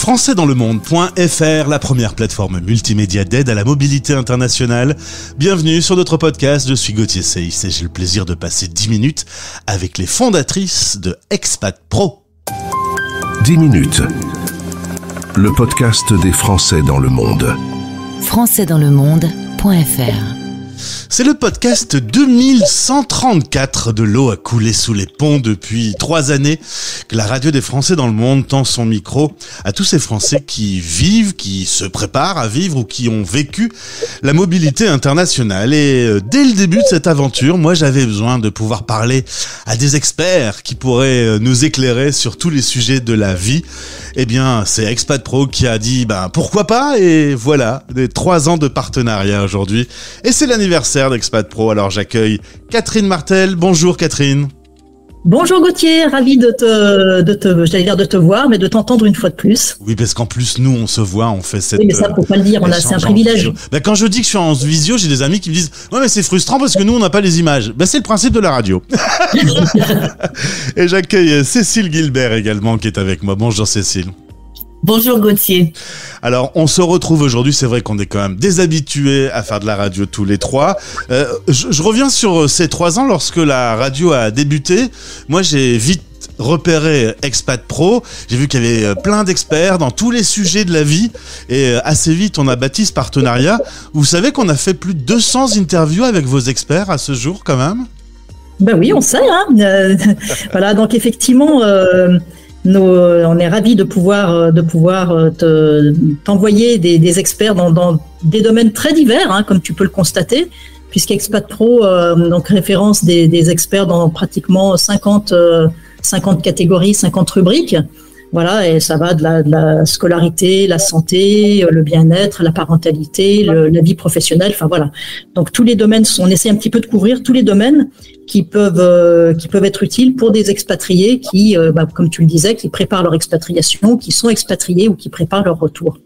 françaisdanslemonde.fr, la première plateforme multimédia d'aide à la mobilité internationale. Bienvenue sur notre podcast, je suis Gauthier Seyss et j'ai le plaisir de passer 10 minutes avec les fondatrices de Expat Pro. 10 minutes, le podcast des Français dans le monde. françaisdanslemonde.fr. C'est le podcast 2134 de l'eau a coulé sous les ponts depuis 3 années que la radio des Français dans le monde tend son micro à tous ces Français qui vivent, qui se préparent à vivre ou qui ont vécu la mobilité internationale. Et dès le début de cette aventure, moi j'avais besoin de pouvoir parler à des experts qui pourraient nous éclairer sur tous les sujets de la vie. Eh bien, c'est Expat Pro qui a dit pourquoi pas, et voilà, des 3 ans de partenariat aujourd'hui. Et c'est l'anniversaire d'Expat Pro, alors j'accueille Catherine Martel. Bonjour Catherine. Bonjour Gauthier, ravi de te voir, mais de t'entendre une fois de plus. Oui, parce qu'en plus, nous, on se voit, on fait cette... Oui, mais ça, faut pas le dire, c'est un privilège. Quand je dis que je suis en visio, j'ai des amis qui me disent « Ouais, mais c'est frustrant parce que nous, on n'a pas les images. » C'est le principe de la radio. Et j'accueille Cécile Guilbert également, qui est avec moi. Bonjour Cécile. Bonjour Gauthier. Alors, on se retrouve aujourd'hui, c'est vrai qu'on est quand même des habitués à faire de la radio tous les 3. Je reviens sur ces 3 ans lorsque la radio a débuté. Moi, j'ai vite repéré Expat Pro. J'ai vu qu'il y avait plein d'experts dans tous les sujets de la vie. Et assez vite, on a bâti ce partenariat. Vous savez qu'on a fait plus de 200 interviews avec vos experts à ce jour quand même ? Ben oui, on sait. Voilà, donc effectivement... on est ravis de pouvoir t'envoyer des experts dans des domaines très divers, comme tu peux le constater, puisqu'Expat Pro donc référence des experts dans pratiquement 50 catégories, 50 rubriques. Voilà, et ça va de la scolarité, la santé, le bien-être, la parentalité, la vie professionnelle. Enfin voilà. Donc tous les domaines, on essaie un petit peu de couvrir tous les domaines qui peuvent être utiles pour des expatriés qui, comme tu le disais, qui préparent leur expatriation, qui sont expatriés ou qui préparent leur retour.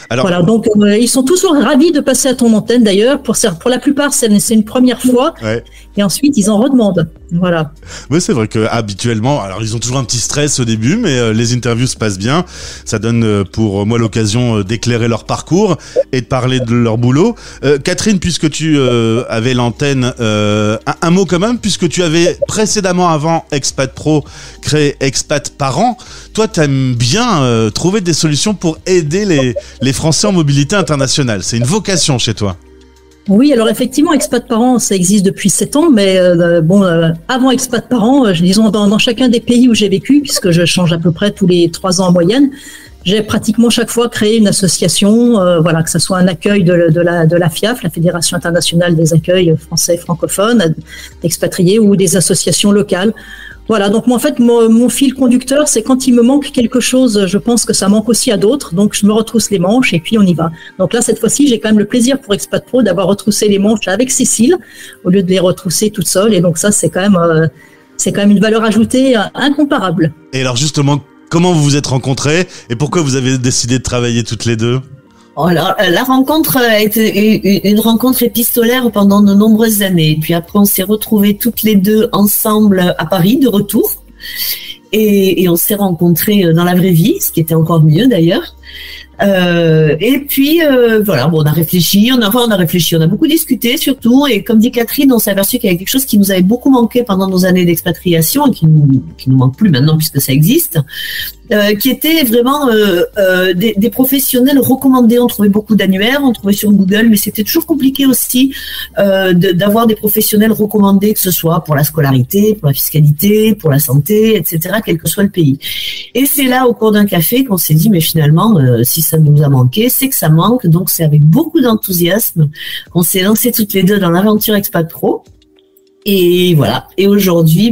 Alors, voilà, donc ils sont tous ravis de passer à ton antenne d'ailleurs. Pour la plupart, c'est une première fois, ouais. Et ensuite ils en redemandent. Voilà. Oui, c'est vrai que habituellement, alors ils ont toujours un petit stress au début, mais les interviews se passent bien. Ça donne pour moi l'occasion d'éclairer leur parcours et de parler de leur boulot. Catherine, puisque tu avais l'antenne, un mot quand même, puisque tu avais précédemment, avant Expat Pro, créé Expat Parents. Toi, t'aimes bien trouver des solutions pour aider les Français en mobilité internationale. C'est une vocation chez toi. Oui, alors effectivement, Expat Parents, ça existe depuis 7 ans, mais avant Expat Parents, disons dans chacun des pays où j'ai vécu, puisque je change à peu près tous les 3 ans en moyenne, j'ai pratiquement chaque fois créé une association, que ce soit un accueil de la FIAF, la Fédération internationale des accueils français francophones, d'expatriés, ou des associations locales. Voilà, donc moi en fait mon fil conducteur, c'est quand il me manque quelque chose, je pense que ça manque aussi à d'autres, donc je me retrousse les manches et puis on y va. Donc là cette fois-ci, j'ai quand même le plaisir pour Expat Pro d'avoir retroussé les manches avec Cécile au lieu de les retrousser toute seule, et donc ça c'est quand même une valeur ajoutée incomparable. Et alors justement, comment vous vous êtes rencontrés et pourquoi vous avez décidé de travailler toutes les deux ? Alors, la rencontre a été une rencontre épistolaire pendant de nombreuses années. Puis après, on s'est retrouvés toutes les deux ensemble à Paris, de retour. Et on s'est rencontrés dans la vraie vie, ce qui était encore mieux d'ailleurs. Et puis voilà, on a réfléchi, on a beaucoup discuté surtout, et comme dit Catherine, on s'est aperçu qu'il y avait quelque chose qui nous avait beaucoup manqué pendant nos années d'expatriation et qui nous manque plus maintenant puisque ça existe, qui était vraiment des professionnels recommandés. On trouvait beaucoup d'annuaires, on trouvait sur Google, mais c'était toujours compliqué aussi d'avoir des professionnels recommandés, que ce soit pour la scolarité, pour la fiscalité, pour la santé, etc., quel que soit le pays. Et c'est là, au cours d'un café, qu'on s'est dit, mais finalement, si ça nous a manqué, c'est que ça manque. Donc c'est avec beaucoup d'enthousiasme qu'on s'est lancés toutes les deux dans l'aventure Expat Pro. Et voilà. Et aujourd'hui,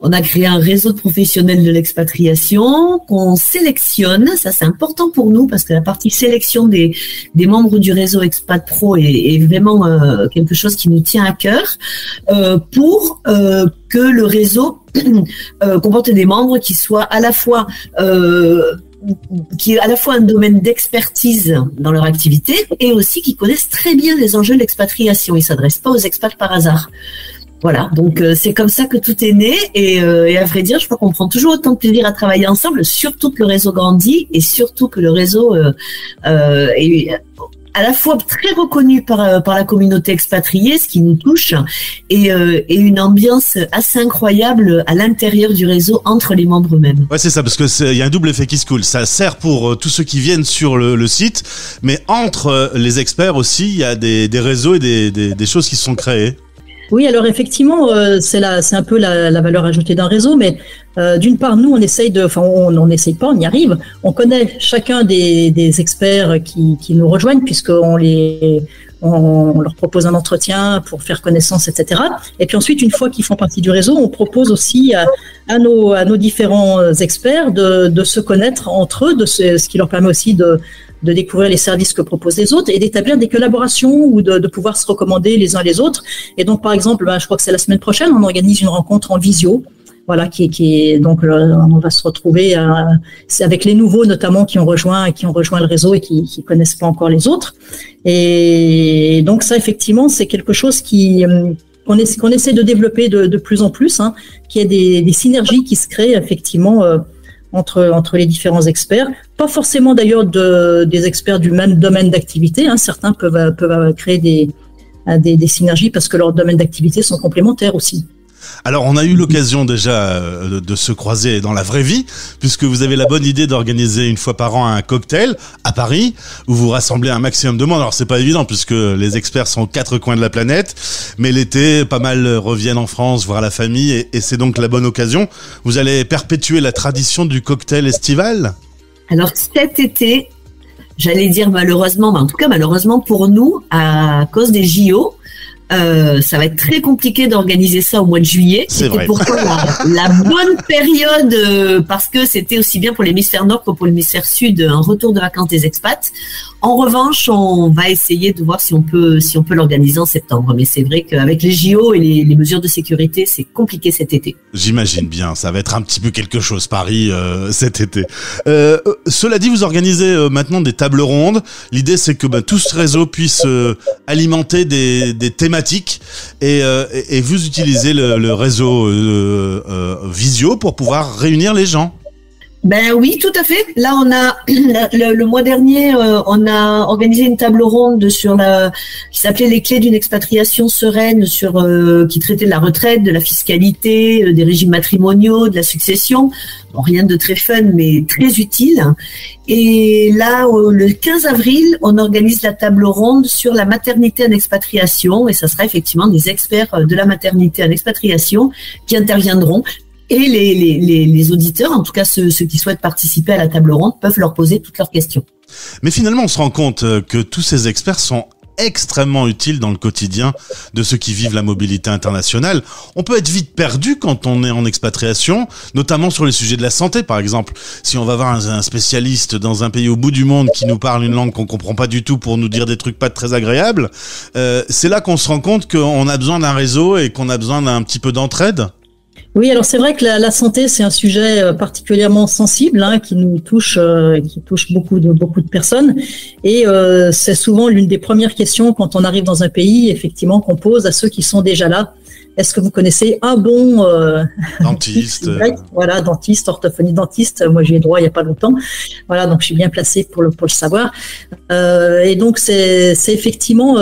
on a créé un réseau de professionnels de l'expatriation qu'on sélectionne. Ça, c'est important pour nous parce que la partie sélection des membres du réseau Expat Pro est vraiment quelque chose qui nous tient à cœur pour que le réseau comporte des membres qui soient à la fois un domaine d'expertise dans leur activité et aussi qui connaissent très bien les enjeux de l'expatriation. Ils ne s'adressent pas aux expats par hasard. Voilà, donc c'est comme ça que tout est né et à vrai dire, je crois qu'on prend toujours autant de plaisir à travailler ensemble, surtout que le réseau grandit et surtout que le réseau est à la fois très reconnu par la communauté expatriée, ce qui nous touche, et une ambiance assez incroyable à l'intérieur du réseau entre les membres eux-mêmes. Ouais, c'est ça, parce que il y a un double effet qui se coule. Ça sert pour tous ceux qui viennent sur le site, mais entre les experts aussi, il y a des réseaux et des choses qui se sont créées. Oui, alors effectivement, c'est un peu la valeur ajoutée d'un réseau, mais d'une part, nous, on essaye on n'essaye pas, on y arrive. On connaît chacun des experts qui nous rejoignent, puisqu'on leur propose un entretien pour faire connaissance, etc. Et puis ensuite, une fois qu'ils font partie du réseau, on propose aussi à nos différents experts de se connaître entre eux, ce qui leur permet aussi de découvrir les services que proposent les autres et d'établir des collaborations ou de pouvoir se recommander les uns les autres. Et donc, par exemple, je crois que c'est la semaine prochaine, on organise une rencontre en visio. Voilà, qui est donc on va se retrouver c'est avec les nouveaux notamment qui ont rejoint le réseau et qui connaissent pas encore les autres. Et donc ça, effectivement, c'est quelque chose qu'on essaie de développer de plus en plus, hein, qu'il y ait des synergies qui se créent effectivement entre les différents experts. Pas forcément d'ailleurs des experts du même domaine d'activité, hein. Certains peuvent créer des synergies parce que leurs domaines d'activité sont complémentaires aussi. Alors, on a eu l'occasion déjà de se croiser dans la vraie vie, puisque vous avez la bonne idée d'organiser une fois par an un cocktail à Paris, où vous rassemblez un maximum de monde. Alors, c'est pas évident, puisque les experts sont aux 4 coins de la planète, mais l'été, pas mal reviennent en France voir la famille, et c'est donc la bonne occasion. Vous allez perpétuer la tradition du cocktail estival ? Alors, cet été, j'allais dire malheureusement, mais en tout cas malheureusement pour nous, à cause des JO, ça va être très compliqué d'organiser ça au mois de juillet. C'était pourtant la bonne période parce que c'était aussi bien pour l'hémisphère nord que pour l'hémisphère sud un retour de vacances des expats. En revanche, on va essayer de voir si on peut l'organiser en septembre. Mais c'est vrai qu'avec les JO et les mesures de sécurité, c'est compliqué cet été. J'imagine bien, ça va être un petit peu quelque chose Paris cet été. Cela dit, vous organisez maintenant des tables rondes. L'idée, c'est que tout ce réseau puisse alimenter des thématiques et vous utilisez le réseau Visio pour pouvoir réunir les gens. Ben oui, tout à fait. Là, on a le mois dernier, on a organisé une table ronde qui s'appelait les clés d'une expatriation sereine, qui traitait de la retraite, de la fiscalité, des régimes matrimoniaux, de la succession. Bon, rien de très fun, mais très utile. Et là, le 15 avril, on organise la table ronde sur la maternité en expatriation, et ça sera effectivement des experts de la maternité en expatriation qui interviendront. Et les auditeurs, en tout cas ceux qui souhaitent participer à la table ronde, peuvent leur poser toutes leurs questions. Mais finalement, on se rend compte que tous ces experts sont extrêmement utiles dans le quotidien de ceux qui vivent la mobilité internationale. On peut être vite perdu quand on est en expatriation, notamment sur les sujets de la santé, par exemple. Si on va voir un spécialiste dans un pays au bout du monde qui nous parle une langue qu'on comprend pas du tout pour nous dire des trucs pas très agréables, c'est là qu'on se rend compte qu'on a besoin d'un réseau et qu'on a besoin d'un petit peu d'entraide. Oui, alors c'est vrai que la santé, c'est un sujet particulièrement sensible, hein, qui nous touche, qui touche beaucoup de personnes. Et c'est souvent l'une des premières questions quand on arrive dans un pays, effectivement, qu'on pose à ceux qui sont déjà là. Est-ce que vous connaissez un bon dentiste Voilà, dentiste, orthophonie dentiste. Moi, j'y ai droit il y a pas longtemps. Voilà, donc je suis bien placée pour le savoir. Et donc c'est effectivement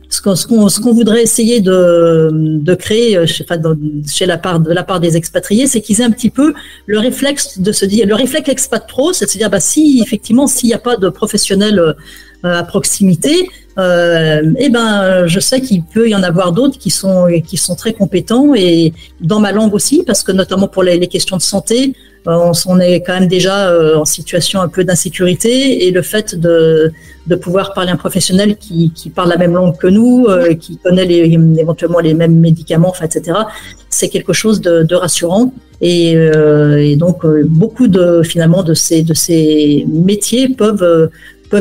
ce qu'on voudrait essayer de créer de la part des expatriés, c'est qu'ils aient un petit peu le réflexe de se dire, le réflexe expat pro, c'est de se dire, s'il n'y a pas de professionnels à proximité, je sais qu'il peut y en avoir d'autres qui sont très compétents, et dans ma langue aussi, parce que notamment pour les questions de santé, on est quand même déjà en situation un peu d'insécurité, et le fait de pouvoir parler à un professionnel qui parle la même langue que nous, qui connaît éventuellement les mêmes médicaments, etc., c'est quelque chose de rassurant. Et donc beaucoup de ces métiers peuvent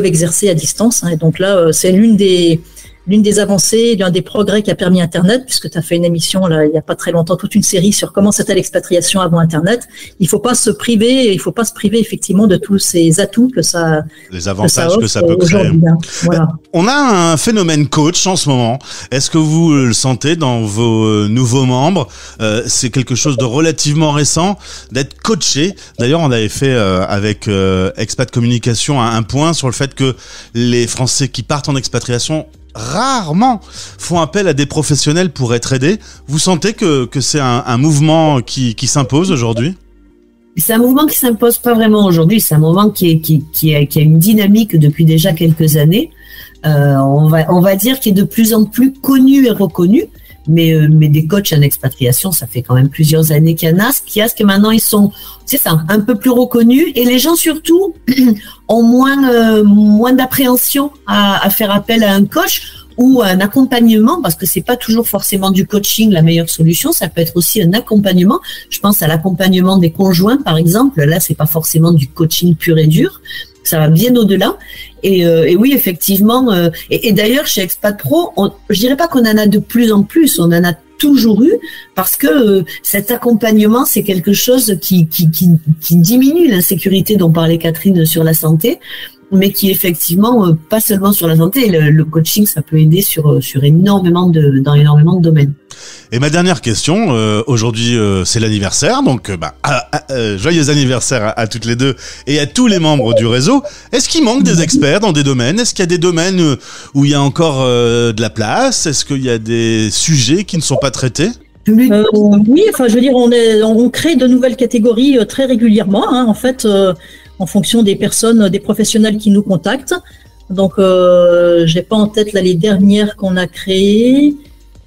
exercer à distance, hein. Et donc là, c'est l'une des l'une des avancées, l'un des progrès qu'a permis Internet, puisque tu as fait une émission là, il n'y a pas très longtemps, toute une série sur comment c'était l'expatriation avant Internet. Il faut pas se priver effectivement de tous ces atouts que ça, les avantages que ça peut créer. Voilà. On a un phénomène coach en ce moment. Est-ce que vous le sentez dans vos nouveaux membres? C'est quelque chose de relativement récent d'être coaché. D'ailleurs, on avait fait avec Expat Communication un point sur le fait que les Français qui partent en expatriation rarement font appel à des professionnels pour être aidés. Vous sentez que c'est un mouvement qui s'impose aujourd'hui? C'est un mouvement qui s'impose pas vraiment aujourd'hui. C'est un mouvement qui a une dynamique depuis déjà quelques années. On va dire qu'il est de plus en plus connu et reconnu. Mais des coachs en expatriation, ça fait quand même plusieurs années qu'il y en a. Ce que maintenant ils sont, c'est ça, un peu plus reconnus, et les gens surtout ont moins d'appréhension à faire appel à un coach ou à un accompagnement, parce que c'est pas toujours forcément du coaching la meilleure solution. Ça peut être aussi un accompagnement. Je pense à l'accompagnement des conjoints, par exemple. Là, c'est pas forcément du coaching pur et dur. Ça va bien au-delà. Et oui, effectivement. Et d'ailleurs, chez Expat Pro, je dirais pas qu'on en a de plus en plus. On en a toujours eu, parce que cet accompagnement, c'est quelque chose qui diminue l'insécurité dont parlait Catherine sur la santé, mais qui effectivement pas seulement sur la santé. Le coaching, ça peut aider dans énormément de domaines. Et ma dernière question, aujourd'hui c'est l'anniversaire, donc joyeux anniversaire à toutes les deux et à tous les membres du réseau. Est-ce qu'il manque des experts dans des domaines? Est-ce qu'il y a des domaines où il y a encore de la place? Est-ce qu'il y a des sujets qui ne sont pas traités? Oui, enfin je veux dire, on crée de nouvelles catégories très régulièrement, hein, en fait, en fonction des personnes, des professionnels qui nous contactent. Donc j'ai pas en tête là les dernières qu'on a créées.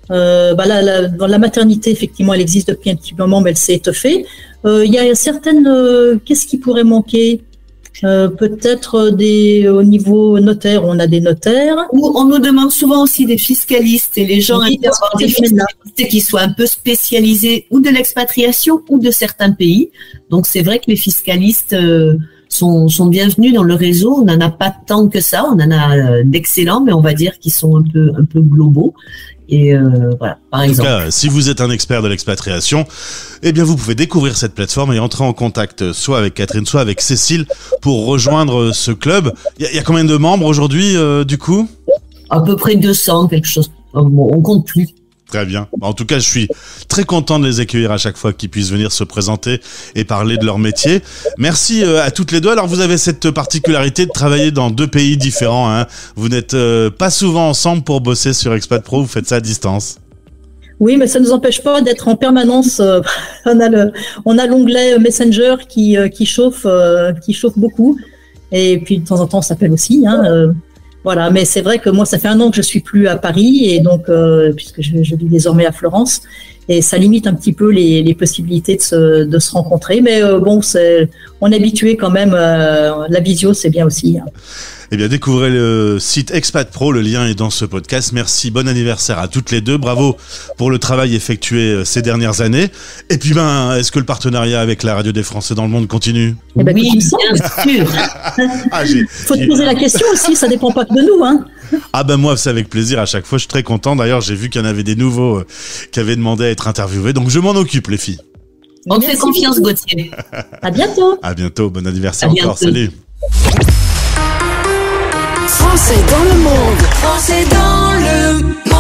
Dans la maternité, effectivement, elle existe depuis un petit moment, mais elle s'est étoffée. Il y a certaines, qu'est-ce qui pourrait manquer? Peut-être au niveau notaire, on a des notaires. Ou on nous demande souvent aussi des fiscalistes, et les gens aiment avoir des fiscalistes qui soient un peu spécialisés ou de l'expatriation ou de certains pays. Donc c'est vrai que les fiscalistes sont bienvenus dans le réseau. On n'en a pas tant que ça, on en a d'excellents, mais on va dire qu'ils sont un peu globaux. Et voilà, par exemple. En tout cas, si vous êtes un expert de l'expatriation, eh bien vous pouvez découvrir cette plateforme et entrer en contact soit avec Catherine, soit avec Cécile pour rejoindre ce club. Il y a combien de membres aujourd'hui du coup? À peu près 200, quelque chose. Bon, on compte plus. Très bien. En tout cas, je suis très content de les accueillir à chaque fois qu'ils puissent venir se présenter et parler de leur métier. Merci à toutes les deux. Alors, vous avez cette particularité de travailler dans 2 pays différents, hein. Vous n'êtes pas souvent ensemble pour bosser sur Expat Pro, vous faites ça à distance. Oui, mais ça ne nous empêche pas d'être en permanence. On a l'onglet Messenger qui chauffe beaucoup. Et puis, de temps en temps, on s'appelle aussi, hein. Voilà, mais c'est vrai que moi, ça fait 1 an que je suis plus à Paris, et donc puisque je vis désormais à Florence, et ça limite un petit peu les possibilités de se rencontrer. Mais bon, on est habitué quand même. La visio, c'est bien aussi, hein. Eh bien, découvrez le site Expat Pro, le lien est dans ce podcast. Merci, bon anniversaire à toutes les deux. Bravo pour le travail effectué ces dernières années. Et puis, est-ce que le partenariat avec la radio des Français dans le monde continue? Eh ben, oui, bien sûr. Faut te poser la question aussi, ça dépend pas que de nous, hein. Ah ben moi, c'est avec plaisir à chaque fois, je suis très content. D'ailleurs, j'ai vu qu'il y en avait des nouveaux qui avaient demandé à être interviewés, donc je m'en occupe, les filles. On te fait confiance, Gauthier. À bientôt. À bientôt, bon anniversaire encore, salut. Français dans le monde, Français dans le monde.